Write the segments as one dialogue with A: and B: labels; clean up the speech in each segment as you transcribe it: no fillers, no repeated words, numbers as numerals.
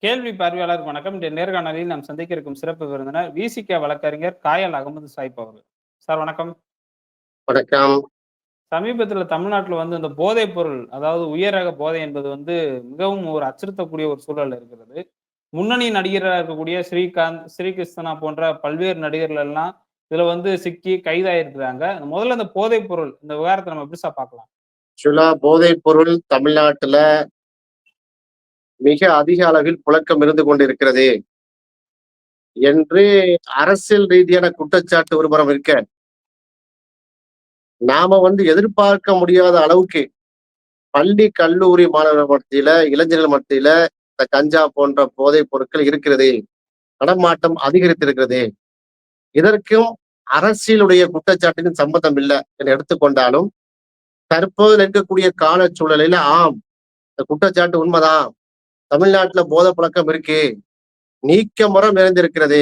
A: கேள்வி பார்வையாளருக்கு வணக்கம். இன்றைய நேர்காணலில் நாம் சந்திக்க இருக்கும் சிறப்பு விருந்தினர் விசிக வழக்கறிஞர் காயல் அகமது சாயிப் அவர்கள். சார் வணக்கம்.
B: வணக்கம்.
A: சமீபத்தில தமிழ்நாட்டில இந்த போதைப் பொருள், அதாவது உயர் ரக போதை என்பது மிகவும் ஒரு அச்சுறுத்தக்கூடிய ஒரு சூழல் இருக்கிறது. முன்னணி நடிகரா இருக்கக்கூடிய ஸ்ரீகாந்த், ஸ்ரீகிருஷ்ணா போன்ற பல்வேறு நடிகர்கள் எல்லாம் இதுல சிக்கி கைதாயிருக்கிறாங்க. முதல்ல இந்த போதைப் பொருள் இந்த விவகாரத்த நம்ம எப்படி சார் பார்க்கலாம்?
B: ஆக்சுவலா போதைப் பொருள் தமிழ்நாட்டுல மிக அதிக அளவில் புழக்கம் இருந்து கொண்டிருக்கிறது என்று அரசியல் ரீதியான குற்றச்சாட்டு ஒருபுறம் இருக்க, நாம எதிர்பார்க்க முடியாத அளவுக்கு பள்ளி, கல்லூரி மாணவர்கள் மத்தியில, இளைஞர்கள் மத்தியில இந்த கஞ்சா போன்ற போதைப் பொருட்கள் இருக்கிறது. நடமாட்டம் அதிகரித்திருக்கிறது. இதற்கும் அரசியலுடைய குற்றச்சாட்டுக்கும் சம்பந்தம் இல்லை என்று எடுத்துக்கொண்டாலும், தற்போது இருக்கக்கூடிய கால சூழலில ஆம், இந்த குற்றச்சாட்டு உண்மைதான். தமிழ்நாட்டுல போதை பழக்கம் இருக்கு. நீக்கமரம் நிறைந்திருக்கிறது.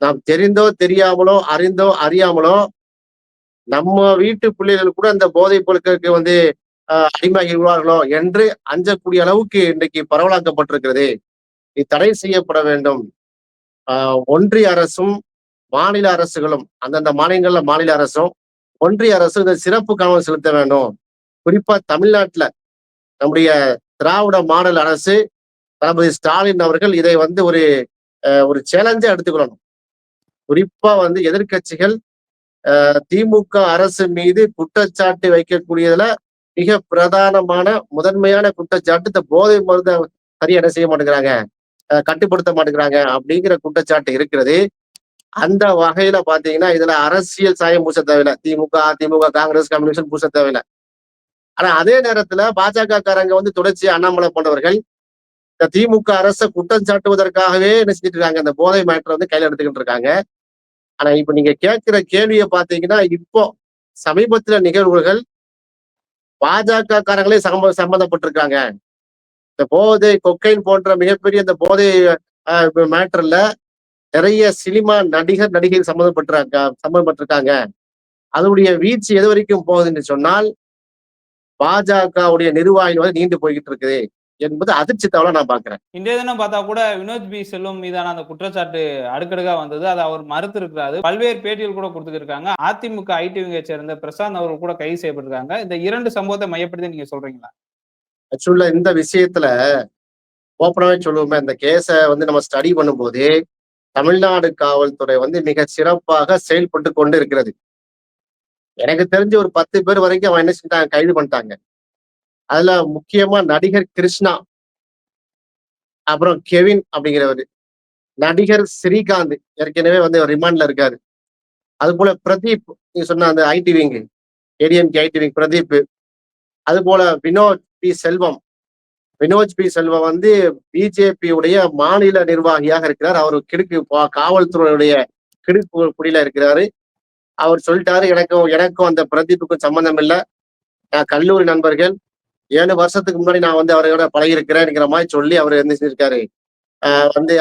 B: நாம் தெரிந்தோ தெரியாமலோ, அறிந்தோ அறியாமலோ நம்ம வீட்டு பிள்ளைகள் கூட அந்த போதைப் பொருட்களுக்கு அடிமையாகி விடுவார்களோ என்று அஞ்சக்கூடிய அளவுக்கு இன்றைக்கு பரவலாக்கப்பட்டிருக்கிறது. இது தடை செய்யப்பட வேண்டும். ஒன்றிய அரசும் மாநில அரசுகளும், அந்தந்த மாநிலங்கள்ல மாநில அரசும் ஒன்றிய அரசும் இதை சிறப்பு கவனம் செலுத்த வேண்டும். குறிப்பா தமிழ்நாட்டுல நம்முடைய திராவிட மாடல் அரசு தளபதி ஸ்டாலின் அவர்கள் இதை ஒரு சேலஞ்சா எடுத்துக்கொள்ளணும். குறிப்பா எதிர்க்கட்சிகள் திமுக அரசு மீது குற்றச்சாட்டு வைக்கக்கூடியதுல மிக பிரதானமான முதன்மையான குற்றச்சாட்டு இந்த போதை மருந்தை சரியா என்ன செய்ய மாட்டேங்கிறாங்க, கட்டுப்படுத்த மாட்டேங்கிறாங்க அப்படிங்கிற குற்றச்சாட்டு இருக்கிறது. அந்த வகையில பாத்தீங்கன்னா இதுல அரசியல் சாயம் பூச தேவையில்லை. திமுக, அதிமுக, காங்கிரஸ், கம்யூனிஸ்ட் பூச தேவையில்லை. ஆனா அதே நேரத்துல பாஜக காரங்க தொடர்ச்சி அண்ணாமலை போன்றவர்கள் இந்த திமுக அரசை குற்றம் சாட்டுவதற்காகவே என்ன செஞ்சுட்டு இருக்காங்க, இந்த போதை மேட்டரை கையில எடுத்துக்கிட்டு இருக்காங்க. ஆனா இப்ப நீங்க கேட்கிற கேள்வியை பாத்தீங்கன்னா, இப்போ சமீபத்துல நிகழ்வுகள் பாஜக காரங்களே சம்பந்தப்பட்டிருக்காங்க. இந்த போதை கொக்கைன் போன்ற மிகப்பெரிய இந்த போதை மேட்டர்ல நிறைய சினிமா நடிகர் நடிகை சம்பந்தப்பட்டிருக்காங்க. அதனுடைய வீழ்ச்சி எது வரைக்கும் போகுதுன்னு சொன்னால் பாஜகவுடைய நிர்வாகிகள் நீண்டு போய்கிட்டு இருக்குது என்பது அதிர்ச்சி தகவலை நான் பாக்குறேன்.
A: இன்றைய தினம் பார்த்தா கூட வினோத் பி செல்வம் மீதான அந்த குற்றச்சாட்டு அடுக்கடுக்கா வந்தது. அதை அவர் மறுத்து இருக்கிறாரு. பல்வேறு பேட்டிகள் கூட கொடுத்துருக்காங்க. அதிமுக ஐடிவிங்கை சேர்ந்த பிரசாந்த் அவர்கள் கூட கைது செய்யப்பட்டிருக்காங்க. இந்த 2 சம்பவத்தை மையப்படுத்தி நீங்க சொல்றீங்களா?
B: ஆக்சுவலா இந்த விஷயத்துல ஓப்பனாவே சொல்லுவோமே, இந்த கேஸ நம்ம ஸ்டடி பண்ணும்போது தமிழ்நாடு காவல்துறை மிக சிறப்பாக செயல்பட்டு கொண்டு இருக்கிறது. எனக்கு தெரிஞ்சு ஒரு 10 பேர் வரைக்கும் அவன் என்ன செஞ்சாங்க, கைது பண்ணிட்டாங்க. அதுல முக்கியமா நடிகர் கிருஷ்ணா, அப்புறம் கெவின் அப்படிங்கிறவரு, நடிகர் ஸ்ரீகாந்த் ஏற்கனவே ரிமாண்ட்ல இருக்காரு. அது போல பிரதீப், நீங்க சொன்ன அந்த ஐடிவிங், ஏடிஎம்கே ஐடிவிங் பிரதீப், அது போல வினோத் பி செல்வம். வினோத் பி செல்வம் பிஜேபி உடைய மாநில நிர்வாகியாக இருக்கிறார். அவர் காவல்துறையுடைய கிடுக்கு குடியில இருக்கிறாரு. அவர் சொல்லிட்டாரு, எனக்கும் அந்த பிரதீப்புக்கும் சம்பந்தம் இல்லை. நான் கல்லூரி நண்பர்கள், 7 வருஷத்துக்கு முன்னாடி நான் அவரோட பழகிருக்கிறேன்ங்கிற மாதிரி சொல்லி அவர் என்ன செஞ்சிருக்காரு,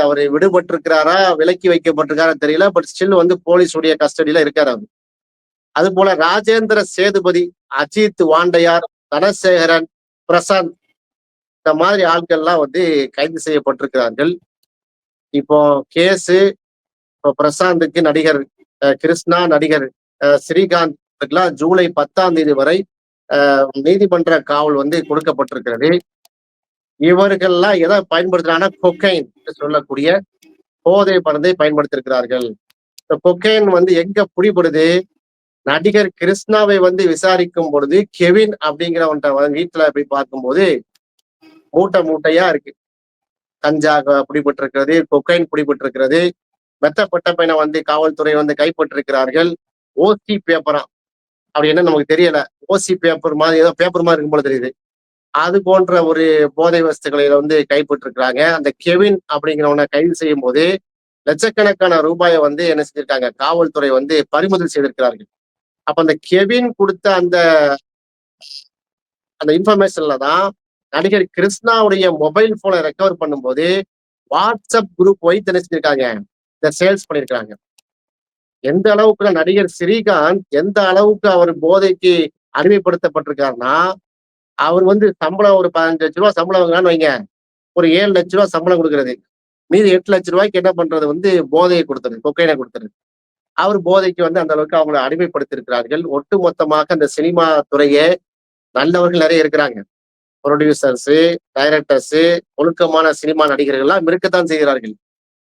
B: அவர் விடுபட்டிருக்கிறாரா, விலக்கி வைக்கப்பட்டிருக்காரா தெரியல. பட் ஸ்டில் போலீஸ் உடைய கஸ்டடியில இருக்காரு அவர். அது போல ராஜேந்திர சேதுபதி, அஜித் வாண்டையார், தனசேகரன், பிரசாந்த், இந்த மாதிரி ஆட்கள்லாம் கைது செய்யப்பட்டிருக்கிறார்கள். இப்போ கேஸு பிரசாந்துக்கு நடிகர் கிருஷ்ணா, நடிகர் ஸ்ரீகாந்த் ஜூலை 10ஆம் தேதி வரை நீதிமன்ற காவல் கொடுக்கப்பட்டிருக்கிறது. இவர்கள்லாம் எதை பயன்படுத்துறாங்கன்னா கொக்கைன் சொல்லக்கூடிய போதை மருந்தை பயன்படுத்திருக்கிறார்கள். இந்த கொக்கைன் எங்க பிடிபடுது, நடிகர் கிருஷ்ணாவை விசாரிக்கும் பொழுது கெவின் அப்படிங்கிறவன்ட்ட வீட்டுல போய் பார்க்கும்போது மூட்டை மூட்டையா இருக்கு. கஞ்சா பிடிபட்டிருக்கிறது, கொக்கைன் பிடிபட்டிருக்கிறது. மெத்தப்பட்ட பையனை காவல்துறை கைப்பற்றிருக்கிறார்கள். ஓசி பேப்பரா அப்படி என்ன நமக்கு தெரியல. ஓசி பேப்பர் மாதிரி ஏதோ பேப்பர் மாதிரி இருக்கும் போல தெரியுது. அது போன்ற ஒரு போதை வஸ்துக்களை கைப்பற்றிருக்கிறாங்க. அந்த கெவின் அப்படிங்கிறவனை கைது செய்யும் போது லட்சக்கணக்கான ரூபாயை என்ன செஞ்சிருக்காங்க, காவல்துறை பறிமுதல் செய்திருக்கிறார்கள். அப்ப அந்த கெவின் கொடுத்த அந்த இன்ஃபர்மேஷன்ல தான் நடிகர் கிருஷ்ணாவுடைய மொபைல் போனை ரெக்கவர் பண்ணும்போது வாட்ஸ்அப் குரூப் வைத்து என்ன செஞ்சிருக்காங்க, இதை சேல்ஸ் பண்ணிருக்கிறாங்க. எந்த அளவுக்கு நடிகர் ஸ்ரீகாந்த் எந்த அளவுக்கு அவர் போதைக்கு அடிமைப்படுத்தப்பட்டிருக்காருன்னா, அவர் சம்பளம் ஒரு 15 லட்ச ரூபாய் சம்பளம் வாங்கலான்னு வைங்க, ஒரு 7 லட்ச ரூபாய் சம்பளம் கொடுக்கறது. மீதி 8 லட்ச ரூபாய்க்கு என்ன பண்றது வந்து போதையை கொடுத்துருது, கொக்கைனை கொடுத்துருது. அவர் போதைக்கு வந்து அந்த அளவுக்கு அவங்களை அடிமைப்படுத்தியிருக்கிறார்கள். ஒட்டுமொத்தமாக அந்த சினிமா துறையே நல்லவர்கள் நிறைய இருக்கிறாங்க. ப்ரொடியூசர்ஸ், டைரக்டர்ஸ், ஒழுக்கமான சினிமா நடிகர்கள் எல்லாம் இருக்கத்தான் செய்கிறார்கள்.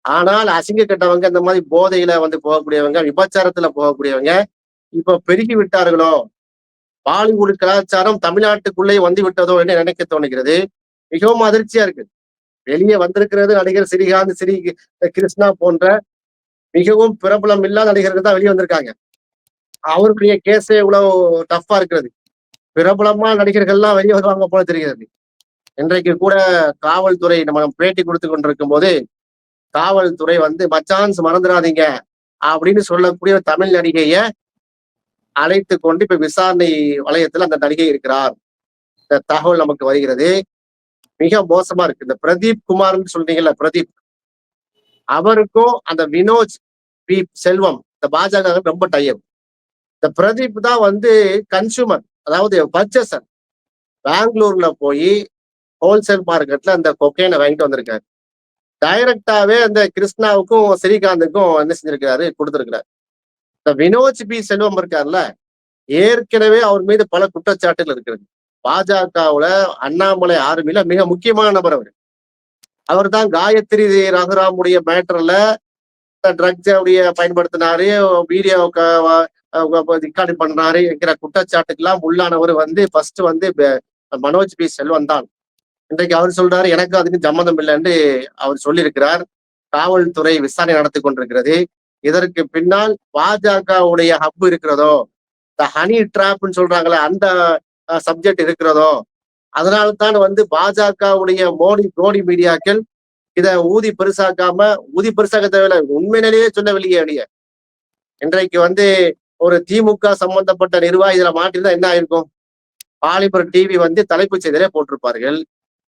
B: ஆனால் அசிங்க கெட்டவங்க, இந்த மாதிரி போதையில வந்து போகக்கூடியவங்க, விபச்சாரத்துல போகக்கூடியவங்க இப்ப பெருகி விட்டார்களோ, பாலிவுட் கலாச்சாரம் தமிழ்நாட்டுக்குள்ளே வந்து விட்டதோ என்று நினைக்க தோணுகிறது. மிகவும் அதிர்ச்சியா இருக்கு. வெளியே வந்திருக்கிறது நடிகர் ஸ்ரீகாந்த், கிருஷ்ணா போன்ற மிகவும் பிரபலம் இல்லாத நடிகர்கள் தான் வெளியே வந்திருக்காங்க. அவருடைய கேஸே இவ்வளவு டஃப்பா இருக்கிறது. பிரபலமான நடிகர்கள்லாம் வெளியே வருவாங்க போல தெரிகிறது. இன்றைக்கு கூட காவல்துறை நம்ம பேட்டி கொடுத்து கொண்டிருக்கும் போது, காவல்துறை வந்து மச்சான்ஸ் மறந்துடாதீங்க அப்படின்னு சொல்லக்கூடிய ஒரு தமிழ் நடிகைய அழைத்து கொண்டு இப்ப விசாரணை வளையத்துல அந்த நடிகை இருக்கிறார். இந்த தகவல் நமக்கு வருகிறது. மிக மோசமா இருக்கு. இந்த பிரதீப் குமார்னு சொல்றீங்கல்ல, பிரதீப், அவருக்கும் அந்த வினோஜ் பி செல்வம் இந்த பாஜக ரொம்ப டைப். இந்த பிரதீப் தான் வந்து கன்சூமர், அதாவது பர்ச்சேசர். பெங்களூர்ல போய் ஹோல்சேல் மார்க்கெட்ல அந்த கொக்கைனை வாங்கிட்டு வந்திருக்காரு. டைரக்டாவே அந்த கிருஷ்ணாவுக்கும் ஸ்ரீகாந்துக்கும் என்ன செஞ்சிருக்காரு, கொடுத்திருக்கிறார். இந்த வினோஜ் பி செல்வம் இருக்காருல்ல, ஏற்கனவே அவர் மீது பல குற்றச்சாட்டுகள் இருக்கிறது. பாஜகவுல அண்ணாமலை ஆர்மியில மிக முக்கியமான நபர் அவர். அவர் தான் காயத்ரி ரகுராமுடைய மேட்டர்ல ட்ரக்ஸ் பயன்படுத்தினாரு, வீடியோ ரெக்கார்டு பண்ணாரு என்கிற குற்றச்சாட்டுக்கெல்லாம் உள்ளானவர் வந்து ஃபர்ஸ்ட் வந்து மனோஜ் பி செல்வன் தான். இன்றைக்கு அவர் சொல்றாரு எனக்கு அதுக்கு சம்மந்தம் இல்லை என்று அவர் சொல்லியிருக்கிறார். காவல்துறை விசாரணை நடத்தி கொண்டிருக்கிறது. இதற்கு பின்னால் பாஜகவுடைய ஹப் இருக்கிறதோ, இந்த ஹனி டிராப்னு சொல்றாங்களே அந்த சப்ஜெக்ட் இருக்கிறதோ, அதனால்தான் வந்து பாஜகவுடைய மோடி மீடியாக்கள் இத ஊதி பெருசாக்க தேவையில்லை, உண்மையிலேயே சொல்லவில்லையே அடிய. இன்றைக்கு வந்து ஒரு திமுக சம்பந்தப்பட்ட நிர்வாகி இதுல மாட்டிருந்தா என்ன ஆயிருக்கும்? பாலிமர் டிவி வந்து தலைப்புச் செய்தியிலே போட்டிருப்பார்கள்.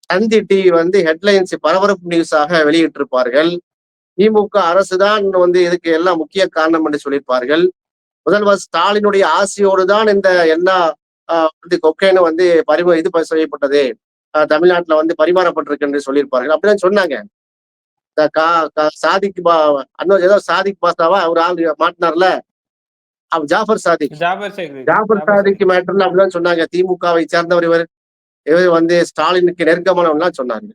B: தந்தி டிவி வந்து ஹெட்லைன்ஸ் பரபரப்பு நியூஸாக வெளியிட்டிருப்பார்கள். திமுக அரசுதான் வந்து இதுக்கு எல்லாம் முக்கிய காரணம் என்று சொல்லியிருப்பார்கள். முதல்வர் ஸ்டாலினுடைய ஆசையோடு தான் இந்த எல்லா வந்து கொக்கைன்னு வந்து இது செய்யப்பட்டது, தமிழ்நாட்டுல வந்து பரிமாறப்பட்டிருக்கு என்று சொல்லியிருப்பார்கள். அப்படிதான் சொன்னாங்க. சாதிக் ஏதோ சாதிக் பாஸ்தாவா அவர் ஆள் மாட்டினார்ல, ஜாஃபர் சாதிக் மேட்டர்ல அப்படிதான் சொன்னாங்க. திமுகவை சேர்ந்தவர் இவர் வந்து ஸ்டாலினுக்கு நெருக்கமானவன்லாம் சொன்னாங்க.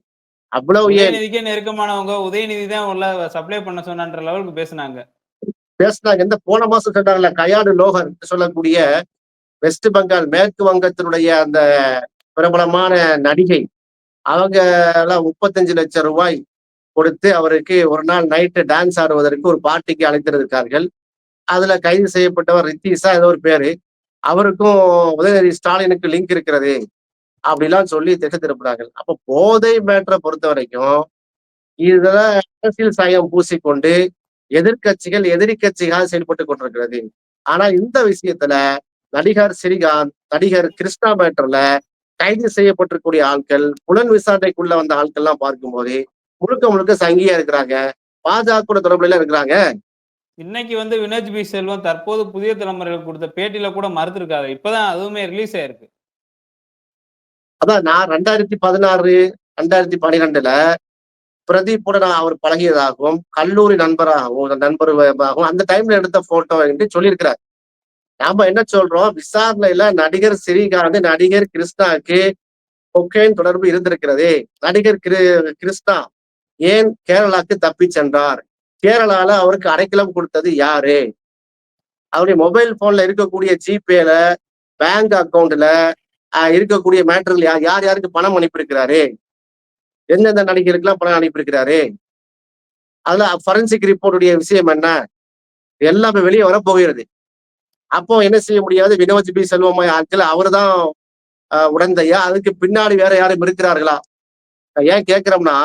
B: அவ்வளவு
A: உதயநிதிக்கே நெருக்கமானவங்க உதயநிதி தான் சப்ளை பண்ண சொன்னான்ற லெவலுக்கு பேசினாங்க.
B: இந்த போன மாசம் சொன்னாங்கல்ல, கயாடு லோகர் சொல்லக்கூடிய வெஸ்ட் பெங்கால் மேற்கு வங்கத்தினுடைய அந்த பிரபலமான நடிகை, அவங்க எல்லாம் 35 லட்சம் ரூபாய் கொடுத்து அவருக்கு ஒரு நாள் நைட்டு டான்ஸ் ஆடுவதற்கு ஒரு பார்ட்டிக்கு அழைத்திருக்கார்கள். அதுல கைது செய்யப்பட்டவர் ரித்தீஷா ஏதோ ஒரு பேரு, அவருக்கும் உதயநிதி ஸ்டாலினுக்கு லிங்க் இருக்கிறது அப்படிலாம் சொல்லி திசை திருப்புறார்கள். அப்ப போதை மேட்டரை பொறுத்த வரைக்கும் இதெல்லாம் அரசியல் சாயம் பூசிக்கொண்டு எதிர்கட்சிகள் எதிரி கட்சிகளாக செயல்பட்டு கொண்டிருக்கிறது. ஆனா இந்த விஷயத்துல நடிகர் ஸ்ரீகாந்த், நடிகர் கிருஷ்ணா மேட்டர்ல கைது செய்யப்பட்டிருக்கூடிய ஆட்கள், புலன் விசாரணைக்குள்ள வந்த ஆட்கள் எல்லாம் பார்க்கும்போது முழுக்க சங்கியா இருக்கிறாங்க, பாஜக தொடர்புல இருக்கிறாங்க.
A: இன்னைக்கு வந்து வினோஜ் பி செல்வம் தற்போது புதிய தலைமுறைகள் கொடுத்த பேட்டியில கூட மறுத்திருக்காரு. இப்பதான் அதுவுமே ரிலீஸ் ஆயிருக்கு.
B: அதான் நான் 2016, 2012 பிரதீப்புடன் அவர் பழகியதாகவும் கல்லூரி நண்பராகவும் அந்த டைம்ல எடுத்த போட்டோ என்று சொல்லியிருக்கிறார். நாம என்ன சொல்றோம், விசாரணையில நடிகர் ஸ்ரீகாந்த், நடிகர் கிருஷ்ணாக்கு கொக்கைன் தொடர்பு இருந்திருக்கிறது. நடிகர் கிருஷ்ணா ஏன் கேரளாக்கு தப்பி சென்றார், கேரளால அவருக்கு அடைக்கலம் கொடுத்தது யாரு, அவருடைய மொபைல் போன்ல இருக்கக்கூடிய ஜிபேல பேங்க் அக்கௌண்ட்ல இருக்கக்கூடிய மேட்டர்கள் யார் யாருக்கு பணம் அனுப்பியிருக்கிறாரு, எந்தெந்த நடிகருக்கு எல்லாம் பணம் அனுப்பியிருக்கிறாரு, அதுல ஃபரன்சிக் ரிப்போர்ட்டுடைய விஷயம் என்ன, எல்லாமே வெளியே வர போகிறது. அப்போ என்ன செய்ய முடியாது, வினோஜ் பி செல்வம் ஆட்கள் அவரு தான் உடந்தையா, அதுக்கு பின்னாடி வேற யாரும் இருக்கிறார்களா? ஏன் கேட்கிறோம்னா,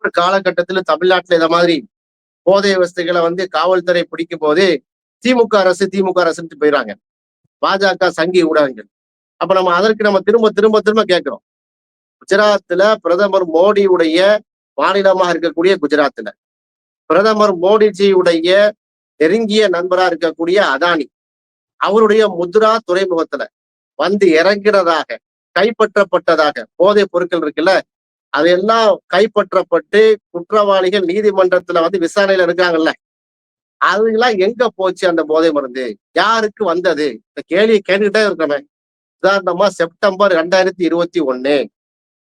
B: ஒரு காலகட்டத்தில் தமிழ்நாட்டுல இத மாதிரி போதை வசதிகளை வந்து காவல்துறை பிடிக்கும் போது திமுக அரசு போயிடறாங்க, பாஜக சங்கி ஊடகங்கள். அப்ப நம்ம திரும்ப கேட்கிறோம், குஜராத்ல பிரதமர் மோடியுடைய மாநிலமாக இருக்கக்கூடிய குஜராத்ல பிரதமர் மோடிஜியுடைய நெருங்கிய நண்பரா இருக்கக்கூடிய அதானி, அவருடைய முத்ரா துறைமுகத்துல வந்து இறங்கிறதாக, கைப்பற்றப்பட்டதாக போதைப் பொருட்கள் இருக்குல்ல, அதெல்லாம் கைப்பற்றப்பட்டு குற்றவாளிகள் நீதிமன்றத்துல வந்து விசாரணையில இருக்காங்கல்ல, அதுலாம் எங்க போச்சு அந்த போதை மருந்து? யாருக்கு வந்தது? இந்த கேள்வி கேட்டுக்கிட்டே இருக்கமே. உதாரணமா செப்டம்பர் 2021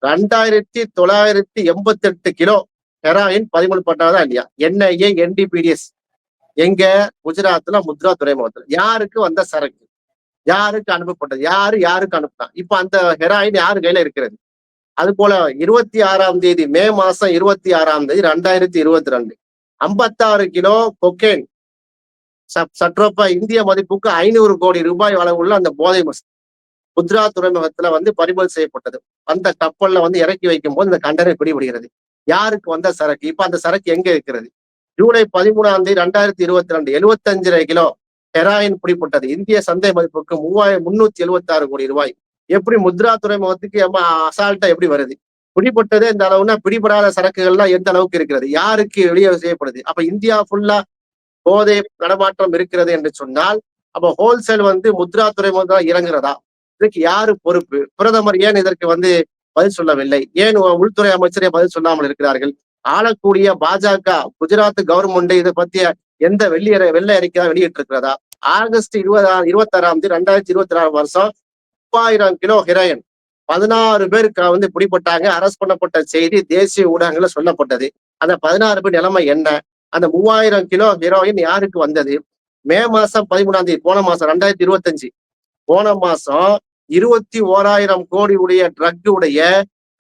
B: 2988 கிலோ ஹெராயின் பறிமுதல் பண்ணாதா இல்லையா? என்ஐஏ, என்டிபிடிஎஸ் எங்க? குஜராத்ல முத்ரா துறைமுகத்துல. யாருக்கு வந்த சரக்கு? யாருக்கு அனுப்பப்பட்டது? யாருக்கு அனுப்புனா? இப்ப அந்த ஹெராயின் யாரு கையில இருக்கிறது? அது போல 26ஆம் தேதி மே மாசம் 26ஆம் தேதி 2022 56 கிலோ கொக்கேன் சற்றொப்ப இந்திய மதிப்புக்கு 500 கோடி ரூபாய் அளவுள்ள அந்த போதை முத்ரா துறைமுகத்துல வந்து பறிமுதல் செய்யப்பட்டது. அந்த கப்பல்ல வந்து இறக்கி வைக்கும் போது இந்த கண்டனை பிடிபடுகிறது. யாருக்கு வந்த சரக்கு? இப்ப அந்த சரக்கு எங்க இருக்கிறது? ஜூலை 13ஆம் தேதி 2022 75 கிலோ ஹெராயின் பிடிப்பட்டது. இந்திய சந்தை மதிப்புக்கு 376 கோடி ரூபாய். எப்படி முத்ரா துறைமுகத்துக்கு அசால்ட்டா எப்படி வருது? பிடிப்பட்டதே இந்த அளவுனா பிடிபடாத சரக்குகள்லாம் எந்த அளவுக்கு இருக்கிறது? யாருக்கு வெளியே செய்யப்படுது? அப்ப இந்தியா ஃபுல்லா போதை நடமாட்டம் இருக்கிறது என்று சொன்னால், அப்ப ஹோல்சேல் வந்து முத்ரா துறைமுகம் இறங்குறதா? இதுக்கு யாரு பொறுப்பு? பிரதமர் ஏன் இதற்கு வந்து பதில் சொல்லவில்லை? ஏன் உள்துறை அமைச்சரே பதில் சொல்லாமல் இருக்கிறார்கள்? ஆளக்கூடிய பாஜக குஜராத் கவர்மெண்ட் இதை பத்திய எந்த வெள்ளை அறிக்கை வெளியிட்டிருக்கிறதா? ஆகஸ்ட் 26ஆம் தேதி 2026 வருஷம் 3000 கிலோ ஹெராயின் 16 பேர் வந்து பிடிப்பட்டாங்க. அரஸ்ட் பண்ணப்பட்ட செய்தி தேசிய ஊடகங்கள்ல சொல்லப்பட்டது. அந்த 16 பேர் நிலைமை என்ன? அந்த 3000 கிலோ ஹெராயின் யாருக்கு வந்தது? மே மாசம் 13ஆம் தேதி போன மாசம் 2025 போன மாசம் 21,000 கோடி உடைய ட்ரக் உடைய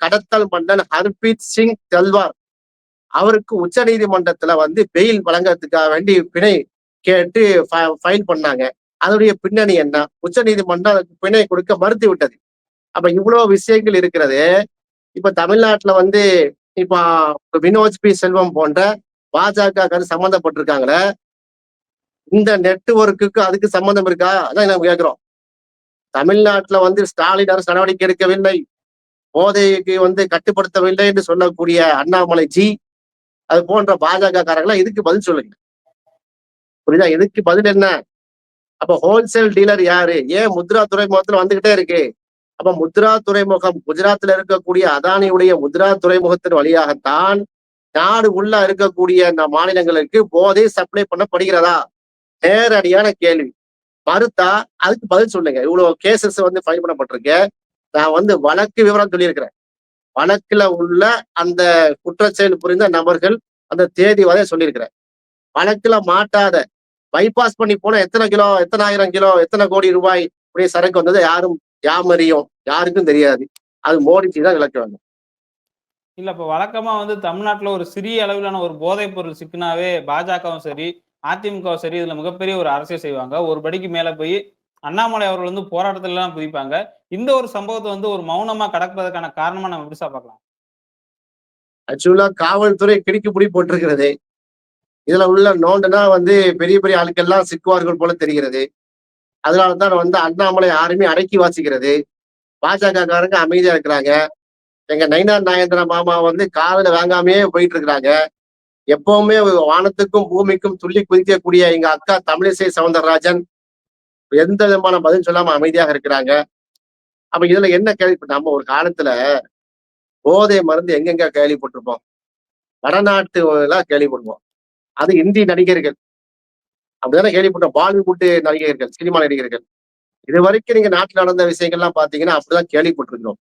B: கடத்தல் மன்னன் ஹர்பீத் சிங் தல்வார் அவருக்கு உச்ச நீதிமன்றத்துல வந்து பெயில் வழங்கறதுக்காக வேண்டி பிணை கேட்டு ஃபைல் பண்ணாங்க. அதனுடைய பின்னணி என்ன? உச்ச நீதிமன்றம் அதுக்கு பிணை கொடுக்க மறுத்து விட்டது. அப்ப இவ்வளவு விஷயங்கள் இருக்கிறது. இப்ப தமிழ்நாட்டுல வந்து இப்ப வினோஜ் பி செல்வம் போன்ற பாஜக சம்பந்தப்பட்டிருக்காங்களே, இந்த நெட்வொர்க்குக்கு அதுக்கு சம்பந்தம் இருக்கா? அதான் நம்ம கேட்கிறோம். தமிழ்நாட்டுல வந்து ஸ்டாலின் அரசு நடவடிக்கை எடுக்கவில்லை, போதைக்கு வந்து கட்டுப்படுத்தவில்லை என்று சொல்லக்கூடிய அண்ணாமலை ஜி, அது போன்ற பாஜக காரங்களா இதுக்கு பதில் சொல்லுங்க. புரியுதா? இதுக்கு பதில் என்ன? அப்ப ஹோல்சேல் டீலர் யாரு? ஏன் முத்ரா துறைமுகத்துல வந்துகிட்டே இருக்கு? அப்ப முத்ரா துறைமுகம் குஜராத்ல இருக்கக்கூடிய அதானியுடைய முத்ரா துறைமுகத்தின் வழியாகத்தான் நாடு உள்ள இருக்கக்கூடிய மாநிலங்களுக்கு போதை சப்ளை பண்ணப்படுகிறதா? நேரடியான கேள்வி. மறுத்தா அதுக்கு பதில் சொல்லுங்க. இவ்வளவு கேசஸ் வந்து ஃபைல் பண்ணப்பட்டிருக்கு. நான் வந்து வழக்கு விவரம் சொல்லியிருக்கிறேன். வழக்குல உள்ள அந்த குற்றச்செயல் புரிந்த நபர்கள் அந்த தேதி வரை சொல்லியிருக்கிறேன். வழக்குல மாட்டாத பைபாஸ் பண்ணி போன எத்தனை கிலோ, எத்தனை ஆயிரம் கிலோ, எத்தனை கோடி ரூபாய் உடைய சரக்கு வந்தது யாமறியும், யாருக்கும் தெரியாது. அது மோடிஜி தான் விளக்க வேண்டும்.
A: இல்ல இப்ப வழக்கமா வந்து தமிழ்நாட்டுல ஒரு சிறிய அளவிலான ஒரு போதைப் பொருள் சிக்கினாவே பாஜகவும் சரி, அதிமுகவும் சரி இதுல மிகப்பெரிய ஒரு அரசியல் செய்வாங்க. ஒரு படிக்கு மேல போய் அண்ணாமலை அவர்கள் வந்து போராட்டத்துல எல்லாம் குதிப்பாங்க. இந்த ஒரு சம்பவத்த வந்து ஒரு மௌனமா கடப்பதற்கான காரணமா நம்ம எப்படி சார் பார்க்கலாம்?
B: ஆக்சுவலா காவல்துறை கிடுக்கிப்பிடி போட்டிருக்கிறது. இதுல உள்ள நோண்டுனா வந்து பெரிய பெரிய ஆட்கள்லாம் சிக்குவார்கள் போல தெரிகிறது. அதனாலதான் வந்து அண்ணாமலை யாருமே அடக்கி வாசிக்கிறது. பாஜக காரங்க அமைதியா இருக்கிறாங்க. எங்க நயினார் நாகேந்திர மாமா வந்து காதுல வாங்காமையே போயிட்டு இருக்கிறாங்க. எப்பவுமே வானத்துக்கும் பூமிக்கும் துள்ளி குதிக்கக்கூடிய எங்க அக்கா தமிழிசை சவுந்தரராஜன் எந்த விதமான பதில் சொல்லாம அமைதியாக இருக்கிறாங்க. அப்ப இதுல என்ன கேள்வி? நம்ம ஒரு காலத்துல போதை மருந்து எங்கெங்க கேள்விப்பட்டிருப்போம்? வடநாட்டு எல்லாம் கேள்விப்படுவோம். அது இந்தி நடிகர்கள் அப்படிதானே கேள்விப்பட்டோம். பாலிவுட் நடிகர்கள், சினிமா நடிகர்கள். இது வரைக்கும் நீங்க நாட்டுல நடந்த விஷயங்கள்லாம் பாத்தீங்கன்னா அப்படிதான் கேள்விப்பட்டிருக்கிறோம்.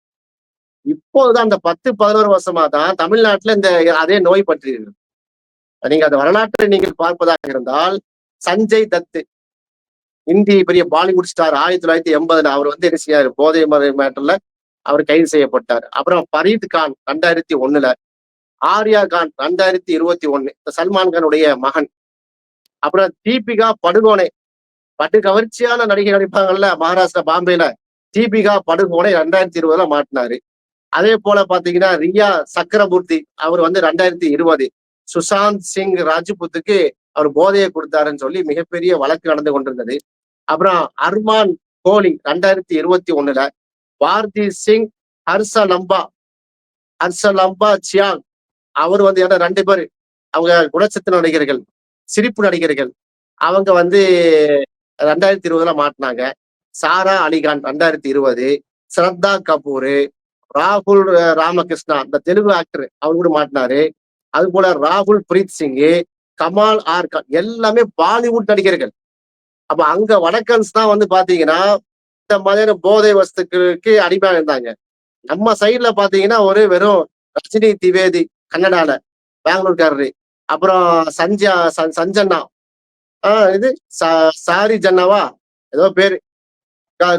B: இப்போதுதான் அந்த 10-11 வருஷமா தான் தமிழ்நாட்டுல இந்த அதே நோய் பற்றி இருக்கு. நீங்க அந்த வரலாற்றை நீங்கள் பார்ப்பதாக இருந்தால், சஞ்சய் தத் இந்தி பெரிய பாலிவுட் ஸ்டார் 1980 அவர் வந்து என்ன செய்யாரு? போதை மேட்டர்ல அவர் கைது செய்யப்பட்டார். அப்புறம் பரீத் கான் 2001, ஆர்யா கான் 2021, சல்மான் கானுடைய மகன். அப்புறம் தீபிகா படுகோனே, படு கவர்ச்சியான நடிகை நடிப்பாங்கல்ல மகாராஷ்டிரா பாம்பேல, தீபிகா படுகோனே 2020 மாட்டினாரு. அதே போல பாத்தீங்கன்னா ரியா சக்கரமூர்த்தி அவர் வந்து 2020 சுசாந்த் சிங் ராஜ்புத்துக்கு அவர் போதையை கொடுத்தாருன்னு சொல்லி மிகப்பெரிய வழக்கு நடந்து கொண்டிருந்தது. அப்புறம் அர்மான் கோலி 2021 பாரதி சிங் ஹர்ஷலம்பா சியாங் அவர் வந்து ஏன்னா 2 பேர் அவங்க குணச்சித்திர நடிகர்கள், சிரிப்பு நடிகர்கள். அவங்க வந்து 2020 மாட்டினாங்க. சாரா அலிகான் 2020, ஸ்ரத்தா கபூர், ராகுல் ராமகிருஷ்ணா, இந்த தெலுங்கு ஆக்டர், அவர் கூட மாட்டினாரு. அது போல ராகுல் பிரீத் சிங், கமால் ஆர் கான் எல்லாமே பாலிவுட் நடிகர்கள். அப்ப அங்க வடக்கன்ஸ் தான் வந்து பாத்தீங்கன்னா இந்த மாதிரியான போதை வஸ்துக்களுக்கு அடிமையா இருந்தாங்க. நம்ம சைடுல பாத்தீங்கன்னா ஒரு வெறும் ரஜினி திவேதி, கன்னடால பெங்களூர்காரரு, அப்புறம் சஞ்சனா, இது சாரி ஜன்னாவா ஏதோ பேரு,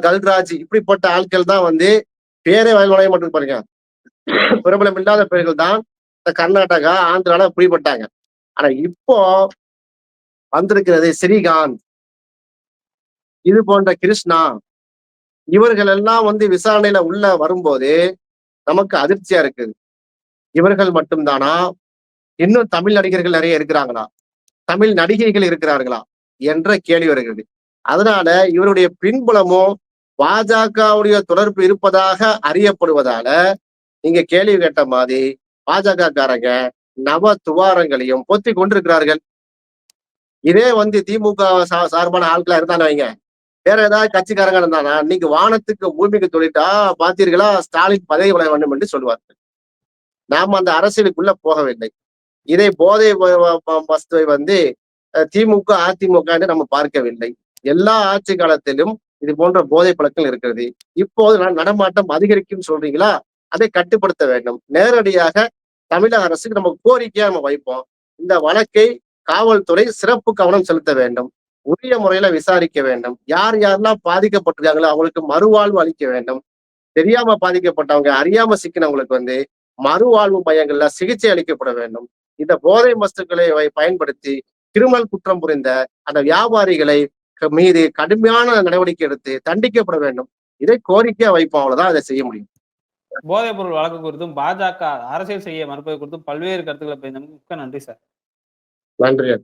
B: கல்ராஜ், இப்படிப்பட்ட ஆட்கள் தான் வந்து பேரே வாயில் நுழைய மாட்டேங்குது பாருங்க. பிரபலம் இல்லாத பேர்கள் தான் இந்த கர்நாடகா, ஆந்திரால பிடிபட்டாங்க. ஆனா இப்போ வந்திருக்கிறது ஸ்ரீகாந்த், இது போன்ற கிருஷ்ணா, இவர்கள் எல்லாம் வந்து விசாரணையில உள்ள வரும்போது நமக்கு அதிர்ச்சியா இருக்குது. இவர்கள் மட்டும்தானா? இன்னும் தமிழ் நடிகர்கள் நிறைய இருக்கிறாங்களா? தமிழ் நடிகைகள் இருக்கிறார்களா? என்ற கேள்வி வருகிறது. அதனால இவருடைய பின்புலமும் பாஜகவுடைய தொடர்பு இருப்பதாக அறியப்படுவதால, நீங்க கேள்வி கேட்ட மாதிரி பாஜக காரங்க நவ துவாரங்களையும் பொத்திக் கொண்டிருக்கிறார்கள். இதே வந்து திமுக சார்பான ஆட்களா இருந்தான்னு வைங்க, வேற ஏதாவது கட்சிக்காரங்க இருந்தானா, இன்னைக்கு வானத்துக்கு பூமிக்கு தொழிட்டா பார்த்தீர்களா, ஸ்டாலின் பதவி விலக வேண்டும் என்று சொல்வார்கள். நாம அந்த அரசியலுக்குள்ள போகவில்லை. இதை போதை வஸ்துவை வந்து திமுக, அதிமுக என்று நம்ம பார்க்கவில்லை. எல்லா ஆட்சி காலத்திலும் இது போன்ற போதை பழக்கம் இருக்கிறது. இப்போது நடமாட்டம் அதிகரிக்கும் சொல்றீங்களா? அதை கட்டுப்படுத்த வேண்டும். நேரடியாக தமிழக அரசுக்கு நம்ம கோரிக்கையா நம்ம வைப்போம். இந்த வழக்கை காவல்துறை சிறப்பு கவனம் செலுத்த வேண்டும். உரிய முறையில விசாரிக்க வேண்டும். யார் யாரெல்லாம் பாதிக்கப்பட்டிருக்காங்களோ அவங்களுக்கு மறுவாழ்வு அளிக்க வேண்டும். தெரியாம பாதிக்கப்பட்டவங்க, அறியாம சிக்கினவங்களுக்கு வந்து மறுவாழ்வு மையங்கள்ல சிகிச்சை அளிக்கப்பட வேண்டும். இந்த போதை வஸ்துக்களை பயன்படுத்தி கிரிமினல் குற்றம் புரிந்த அந்த வியாபாரிகளை மீது கடுமையான நடவடிக்கை எடுத்து தண்டிக்கப்பட வேண்டும். இதை கோரிக்கையா வைப்போம். அவ்வளவுதான் அதை செய்ய முடியும்.
A: போதைப் பொருள் வழக்கு குறித்தும் பாஜக அரசியல் செய்ய மறுப்பது குறித்தும் பல்வேறு கருத்துக்களை மிக்க நன்றி சார்.
B: நன்றி.